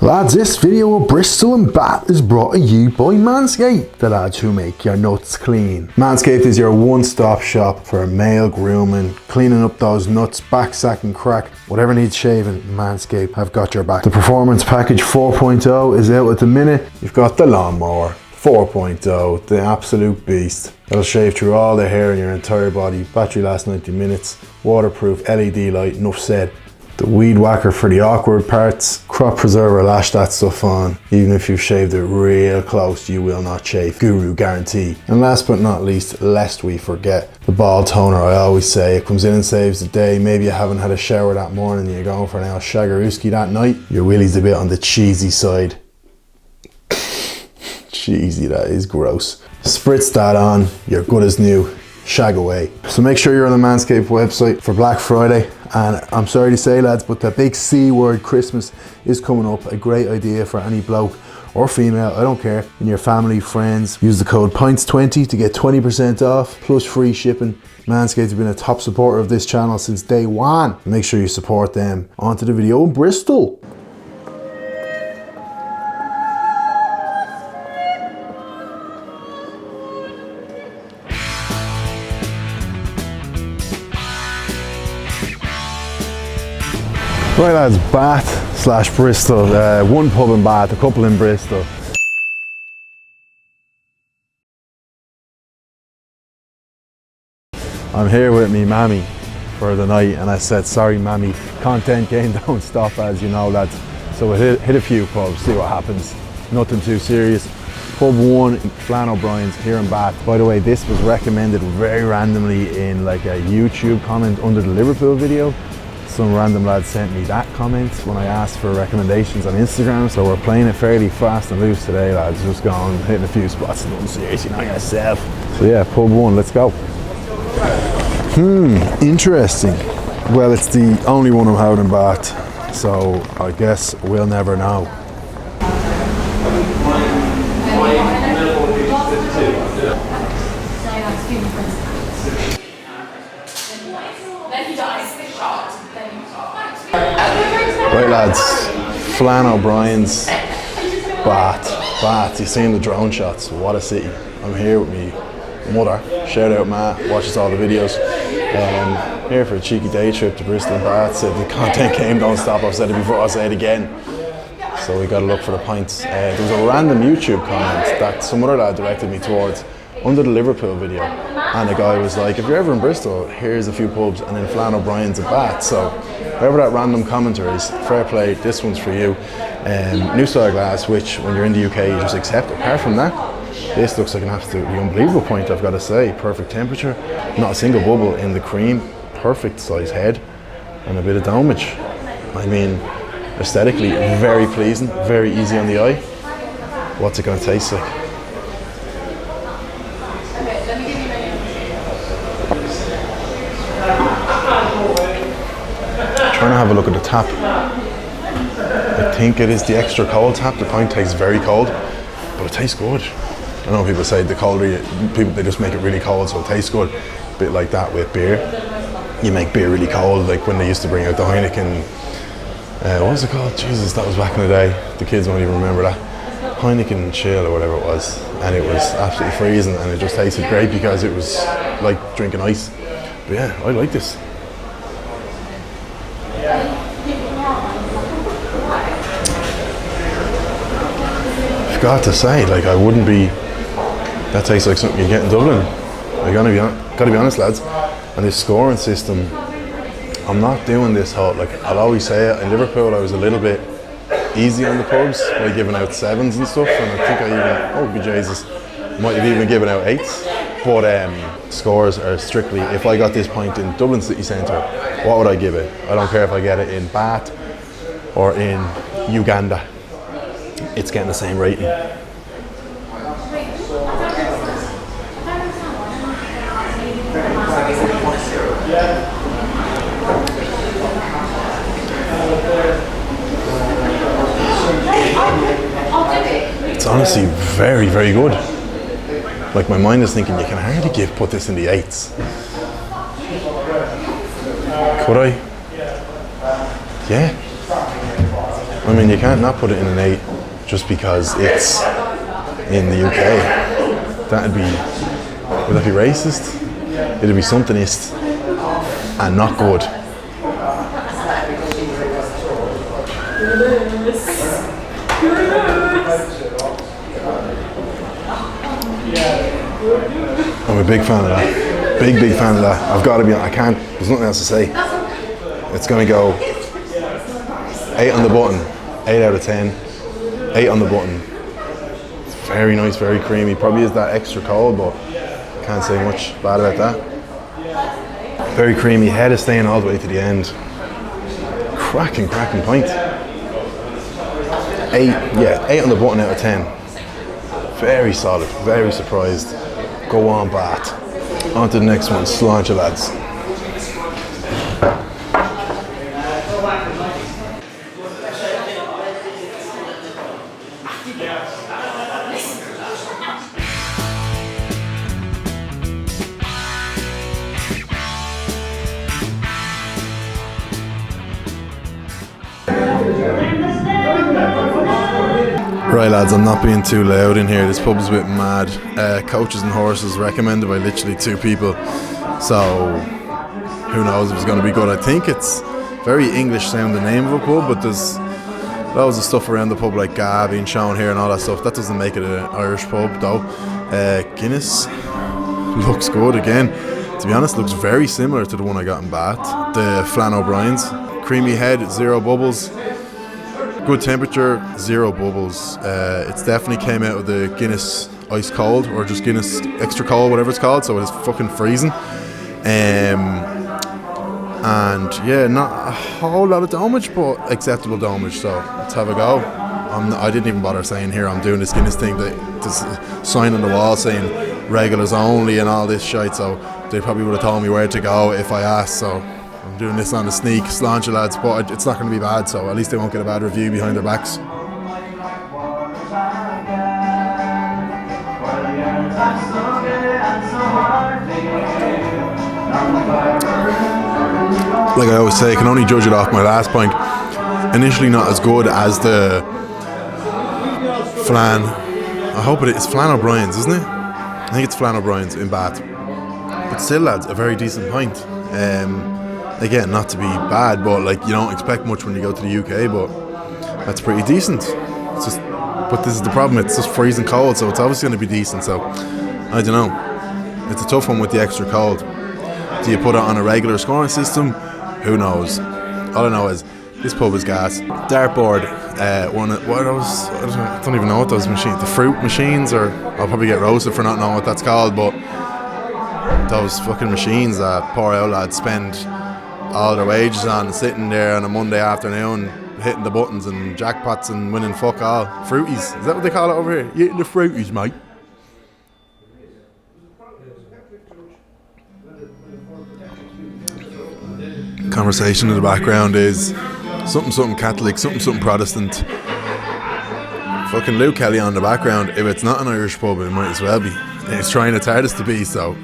Lads, this video of Bristol and Bath is brought to you by Manscaped, the lads who make your nuts clean. Manscaped is your one-stop shop for male grooming, cleaning up those nuts, back, sack and crack. Whatever needs shaving, Manscaped have got your back. The Performance Package 4.0 is out at the minute. You've got the Lawnmower 4.0, the absolute beast. It'll shave through all the hair in your entire body. Battery lasts 90 minutes. Waterproof LED light, enough said. The Weed Whacker for the awkward parts. Crop Preserver, lash that stuff on. Even if you've shaved it real close, you will not chafe. Guru guarantee. And last but not least, lest we forget, the ball toner. I always say it comes in and saves the day. Maybe you haven't had a shower that morning and you're going for an El Shagarooski that night. Your willy's a bit on the cheesy side. Cheesy, that is gross. Spritz that on, you're good as new. Shag away. So make sure you're on the Manscaped website for Black Friday. And I'm sorry to say, lads, but the big C word Christmas is coming up. A great idea for any bloke or female, I don't care, in your family, friends. Use the code PINTS20 to get 20% off plus free shipping. Manscaped have been a top supporter of this channel since day one. Make sure you support them. On to the video in Bristol. Right lads, Bath / Bristol, one pub in Bath, a couple in Bristol. I'm here with me mammy for the night and I said, sorry mammy, content game don't stop, as you know lads. So we hit a few pubs, see what happens, nothing too serious. Pub 1, Flannel Brian's here in Bath. By the way, this was recommended very randomly in like a YouTube comment under the Liverpool video. Some random lad sent me that comment when I asked for recommendations on Instagram, so we're playing it fairly fast and loose today lads, just going, hitting a few spots, nothing serious, you know yourself. So yeah, pub 1, let's go. Interesting. Well, it's the only one I'm having in Bath, so I guess we'll never know. Right lads, Flannel Brian's, Bath, you've seen the drone shots, what a city. I'm here with me mother, shout out Matt, watches all the videos. Here for a cheeky day trip to Bristol and Bath. Said the content game don't stop, I've said it before, I'll say it again. So we got to look for the pints. There was a random YouTube comment that some other lad directed me towards under the Liverpool video, and the guy was like, if you're ever in Bristol, here's a few pubs, and then Flannel Brian's at Bath. So whoever that random commenter is, fair play, this one's for you. New style glass, which when you're in the UK you just accept. Apart from that, this looks like an absolutely unbelievable pint, I've got to say. Perfect temperature, not a single bubble in the cream, perfect size head, and a bit of domage. I mean, aesthetically very pleasing, very easy on the eye. What's it going to taste like? Trying to have a look at the tap. I think it is the extra cold tap. The pint tastes very cold, but it tastes good. I know people say the colder they just make it really cold, so it tastes good. A bit like that with beer. You make beer really cold, like when they used to bring out the Heineken. What was it called? Jesus, that was back in the day. The kids won't even remember that. Heineken Chill or whatever it was, and it was absolutely freezing, and it just tasted great because it was like drinking ice. But yeah, I like this. Got to say, like, I wouldn't be. That tastes like something you get in Dublin. I gotta be honest, lads. And this scoring system, I'm not doing this whole, like, I'll always say it. In Liverpool, I was a little bit easy on the pubs by giving out 7s and stuff, and I think I even, oh be Jesus, might have even given out 8s. But scores are strictly, if I got this pint in Dublin city centre, what would I give it? I don't care if I get it in Bath or in Uganda. It's getting the same rating. It's honestly very, very good. Like, my mind is thinking, you can hardly put this in the 8s. Could I? Yeah. I mean, you can't not put it in an 8 just because it's in the UK. Would that be racist? It'd be somethingist and not good. I'm a big fan of that. Big fan of that. I've got to be, I can't, there's nothing else to say. It's going to go 8 on the button, 8 out of 10. 8 on the button. It's very nice, very creamy. Probably is that extra cold, but can't say much bad about that. Very creamy, head is staying all the way to the end. Cracking pint. 8 on the button out of 10. Very solid, very surprised. Go on, Bat. On to the next one, sláinte lads. Right lads, I'm not being too loud in here. This pub is a bit mad. Coaches and horses recommended by literally 2 people. So who knows if it's going to be good. I think it's very English sounding name of a pub, but there's loads of stuff around the pub like Gab being shown here and all that stuff. That doesn't make it an Irish pub though. Guinness looks good again. To be honest, looks very similar to the one I got in Bath. The Flannel Brian's. Creamy head, 0 bubbles. Good temperature, 0 bubbles. It's definitely came out of the Guinness ice cold, or just Guinness extra cold, whatever it's called, so it's fucking freezing. And yeah, not a whole lot of damage, but acceptable damage, so let's have a go. I didn't even bother saying here I'm doing this Guinness thing, this sign on the wall saying regulars only and all this shite, so they probably would have told me where to go if I asked, so I'm doing this on the sneak. Sláinte lads, but it's not going to be bad, so at least they won't get a bad review behind their backs. Like I always say, I can only judge it off my last pint. Initially not as good as the Flan. I hope it is Flannel Brian's, isn't it? I think it's Flannel Brian's in Bath. But still lads, a very decent pint. Again, not to be bad, but like you don't expect much when you go to the UK, but that's pretty decent. It's just, but this is the problem, it's just freezing cold, so it's obviously going to be decent, so I don't know. It's a tough one with the extra cold. Do you put it on a regular scoring system? Who knows? All I know is this pub is gas. Dartboard, I don't even know what those machines, the fruit machines, or I'll probably get roasted for not knowing what that's called, but those fucking machines that poor old lads spend all their wages on, sitting there on a Monday afternoon hitting the buttons and jackpots and winning fuck all. Fruities, is that what they call it over here? You eating the fruities, mate? Conversation in the background is something Catholic, something Protestant. Fucking Luke Kelly on the background. If it's not an Irish pub, it might as well be. It's trying its hardest to be, so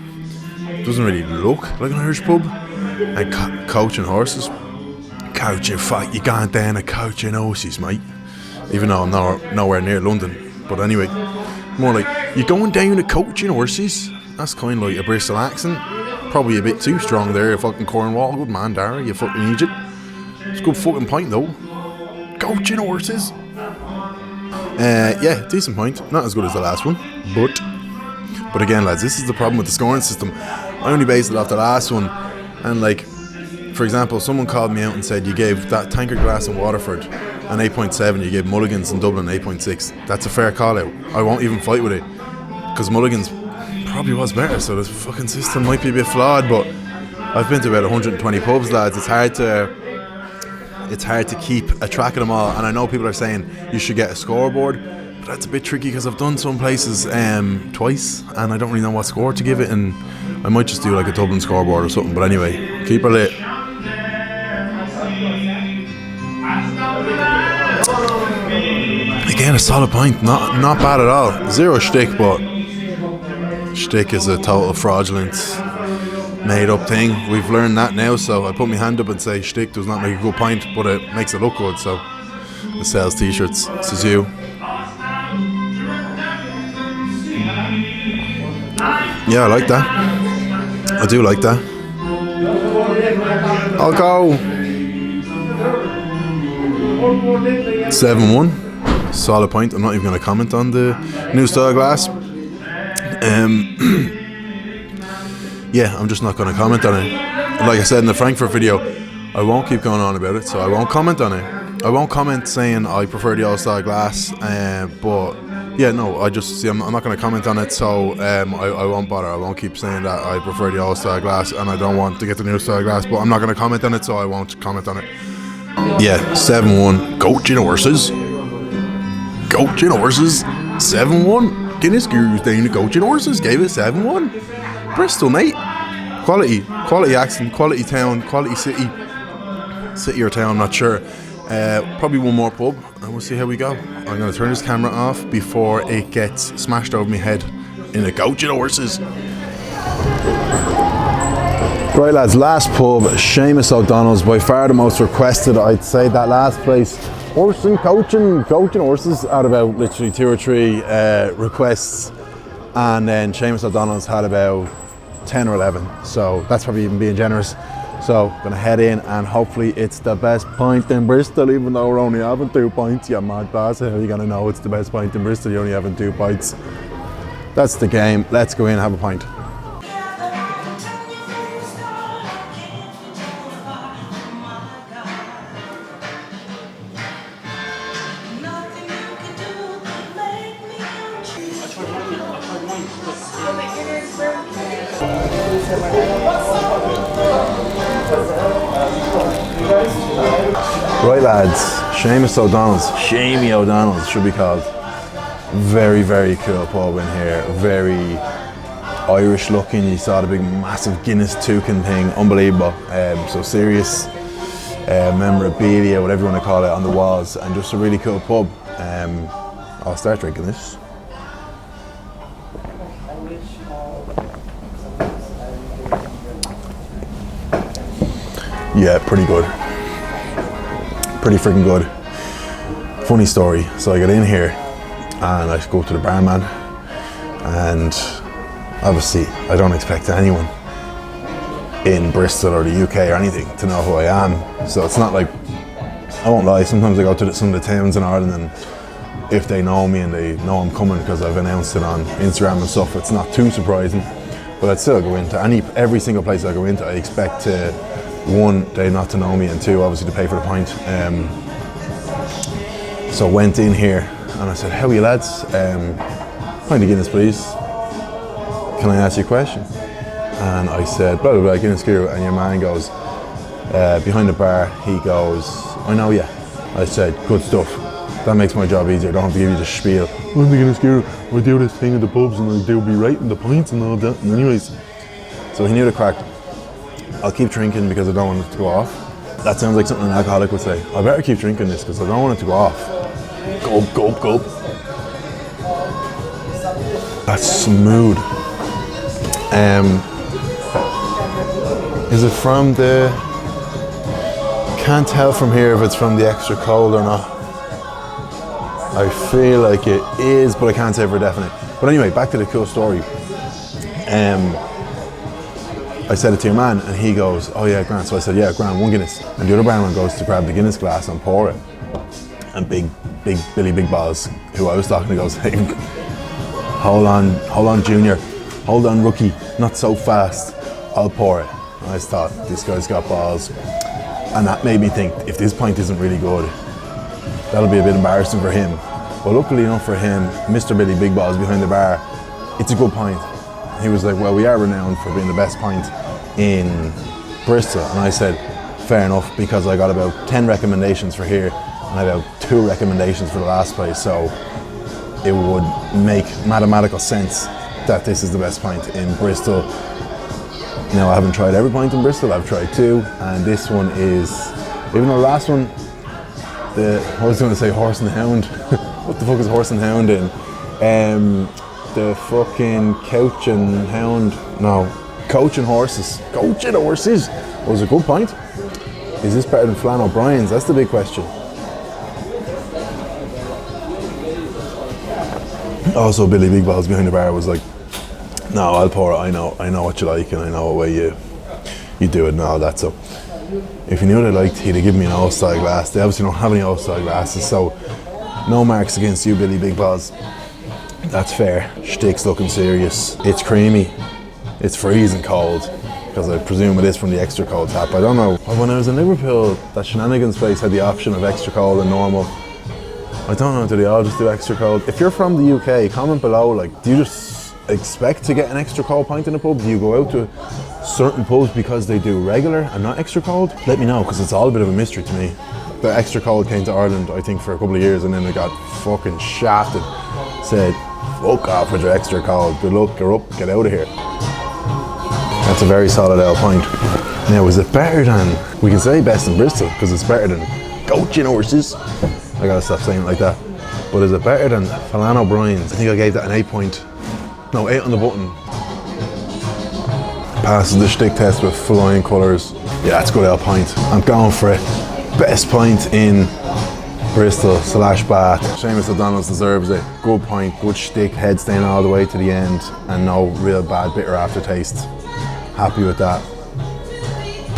it doesn't really look like an Irish pub. And coaching horses. Coaching fight, you going down a coaching horses, mate. Even though I'm nowhere near London. But anyway, more like, you going down a coaching horses? That's kind of like a Bristol accent. Probably a bit too strong there, you fucking Cornwall. Good man, Dara, you fucking Egypt. It's a good fucking pint though. Coaching horses. Yeah, decent pint. Not as good as the last one. But again, lads, this is the problem with the scoring system. I only based it off the last one. And like, for example, someone called me out and said you gave that Tankard Glass in Waterford an 8.7, you gave Mulligan's in Dublin 8.6. That's a fair call out. I won't even fight with it, because Mulligan's probably was better, so the fucking system might be a bit flawed, but I've been to about 120 pubs, lads. It's hard to keep a track of them all, and I know people are saying you should get a scoreboard, but that's a bit tricky because I've done some places twice and I don't really know what score to give it, and I might just do like a Dublin scoreboard or something. But anyway, keep her lit. Again, a solid pint, not bad at all. 0 shtick, but shtick is a total fraudulent made up thing. We've learned that now, so I put my hand up and say shtick does not make a good pint, but it makes it look good, so that sells t-shirts. This is you. Yeah, I like that. I do like that. I'll go 7-1. Solid point. I'm not even going to comment on the new style glass. Yeah, I'm just not going to comment on it. Like I said in the Frankfurt video, I won't keep going on about it, so I won't comment on it. I won't comment saying I prefer the old style glass, but yeah, no, I just see I'm not going to comment on it, so I won't bother. I won't keep saying that I prefer the old style glass and I don't want to get the new style glass, but I'm not going to comment on it, so I won't comment on it. Yeah, 7-1. Go Gino horses. Go Gino horses. 7-1. Guinness Gurus down the Go Gino horses. Gave it 7-1. Bristol, mate. Quality accent, quality town, quality city or town, I'm not sure. Probably one more pub and we'll see how we go. I'm going to turn this camera off before it gets smashed over my head in a Go Gino horses. Right lads, last pub, Seamus O'Donnell's, by far the most requested. I'd say that last place, horse and coaching horses, had about literally 2 or 3 requests, and then Seamus O'Donnell's had about 10 or 11, so that's probably even being generous. So gonna head in and hopefully it's the best pint in Bristol, even though we're only having 2 pints. You mad bastard, how are you gonna know it's the best pint in Bristol? You're only having 2 pints. That's the game. Let's go in and have a pint. Right lads, Seamus O'Donnell's, Shamey O'Donnell's should be called. Very, very cool pub in here, very Irish looking. You saw the big massive Guinness toucan thing, unbelievable. So serious memorabilia, whatever you want to call it, on the walls, and just a really cool pub. I'll start drinking this. Yeah, pretty good. Pretty freaking good. Funny story. So I got in here and I go to the barman, and obviously I don't expect anyone in Bristol or the UK or anything to know who I am. So it's not like, I won't lie, sometimes I go to some of the towns in Ireland, and if they know me and they know I'm coming because I've announced it on Instagram and stuff, it's not too surprising. But I'd still go into every single place I go into, I expect to, 1, they not to know me, and 2, obviously to pay for the pint. So went in here and I said, how are you lads? Pint of Guinness please. Can I ask you a question? And I said, blah blah blah, Guinness Guru. And your man goes, behind the bar, he goes, I know you. I said, good stuff. That makes my job easier. I don't have to give you the spiel. I'm the Guinness Guru. I do this thing in the pubs and I do be rating the pints and all that. And anyways, so he knew the crack. I'll keep drinking because I don't want it to go off. That sounds like something an alcoholic would say. I better keep drinking this because I don't want it to go off. Gulp, gulp, gulp. That's smooth. Is it from the... Can't tell from here if it's from the extra cold or not. I feel like it is, but I can't say for definite. But anyway, back to the cool story. I said it to your man and he goes, oh yeah, grand. So I said, yeah, grand, 1 Guinness. And the other barman goes to grab the Guinness glass and pour it. And big Billy Big Balls, who I was talking to, goes, hey, hold on junior, hold on rookie, not so fast, I'll pour it. And I just thought, this guy's got balls. And that made me think, if this pint isn't really good, that'll be a bit embarrassing for him. But luckily enough for him, Mr. Billy Big Balls behind the bar, it's a good pint. He was like, well, we are renowned for being the best pint in Bristol. And I said, fair enough, because I got about 10 recommendations for here and about 2 recommendations for the last place. So it would make mathematical sense that this is the best pint in Bristol. Now, I haven't tried every pint in Bristol, I've tried 2, and this one is, even though the last one, I was going to say horse and hound. What the fuck is horse and hound in? The fucking couch and hound, no, coach and horses. Coach and horses was a good pint. Is this better than Flannel Brian's? That's the big question. Also, Billy Big Balls behind the bar was like, no, I'll pour it. I know what you like, and I know what way you do it and all that. So if you knew what I liked, he'd have given me an old style glass. They obviously don't have any old style glasses, so no marks against you, Billy Big Balls. That's fair. Shtick's looking serious. It's creamy. It's freezing cold, because I presume it is from the extra cold tap. I don't know. When I was in Liverpool, that Shenanigans place had the option of extra cold and normal. I don't know, do they all just do extra cold? If you're from the UK, comment below, like, do you just expect to get an extra cold pint in a pub? Do you go out to certain pubs because they do regular and not extra cold? Let me know, because it's all a bit of a mystery to me. The extra cold came to Ireland, I think, for a couple of years, and then they got fucking shafted. Said, fuck off with your extra cold. Good luck, you're up, get out of here. That's a very solid ale pint. Now, is it better than, we can say best in Bristol, because it's better than goating horses. I gotta stop saying it like that. But is it better than Flannel Brian's? I think I gave that an 8 on the button. Passes the shtick test with flying colours. Yeah, it's good ale pint. I'm going for it. Best pint in Bristol / Bath. Seamus O'Donnell deserves it. Good pint, good shtick, head stain all the way to the end, and no real bad bitter aftertaste. Happy with that.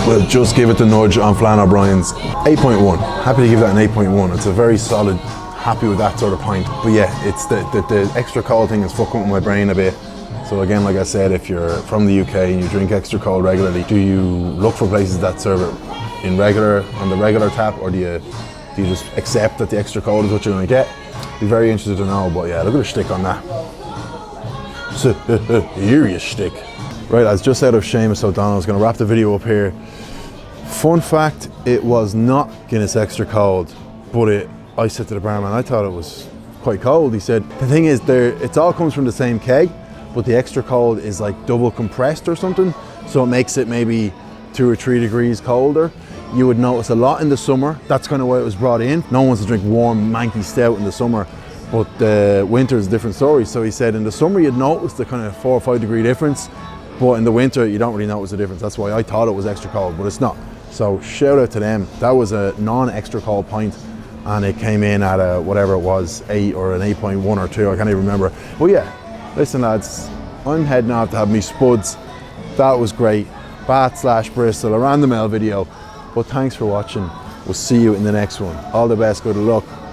We'll just give it the nudge on Flannel Brian's. 8.1. Happy to give that an 8.1. It's a very solid, happy with that sort of pint. But yeah, it's the extra cold thing is fucking with my brain a bit. So again, like I said, if you're from the UK and you drink extra cold regularly, do you look for places that serve it in on the regular tap, or do you just accept that the extra cold is what you're going to get? Be very interested to know. But yeah, look at the shtick on that. Serious shtick. Right, I was just out of Seamus O'Donnell. I was going to wrap the video up here. Fun fact, it was not Guinness extra cold, but I said to the barman, I thought it was quite cold. He said, the thing is, it all comes from the same keg, but the extra cold is like double compressed or something, so it makes it maybe 2 or 3 degrees colder. You would notice a lot in the summer. That's kind of why it was brought in. No one wants to drink warm, manky stout in the summer, but the winter is a different story. So he said in the summer you'd notice the kind of 4 or 5 degree difference, but in the winter you don't really notice the difference. That's why I thought it was extra cold, but it's not. So shout out to them. That was a non-extra cold pint, and it came in at a whatever it was, 8 or an 8.1 or 2, I can't even remember. But yeah, listen lads, I'm heading off to have me spuds. That was great. Bath / Bristol, a random ale video. But thanks for watching. We'll see you in the next one. All the best, good luck.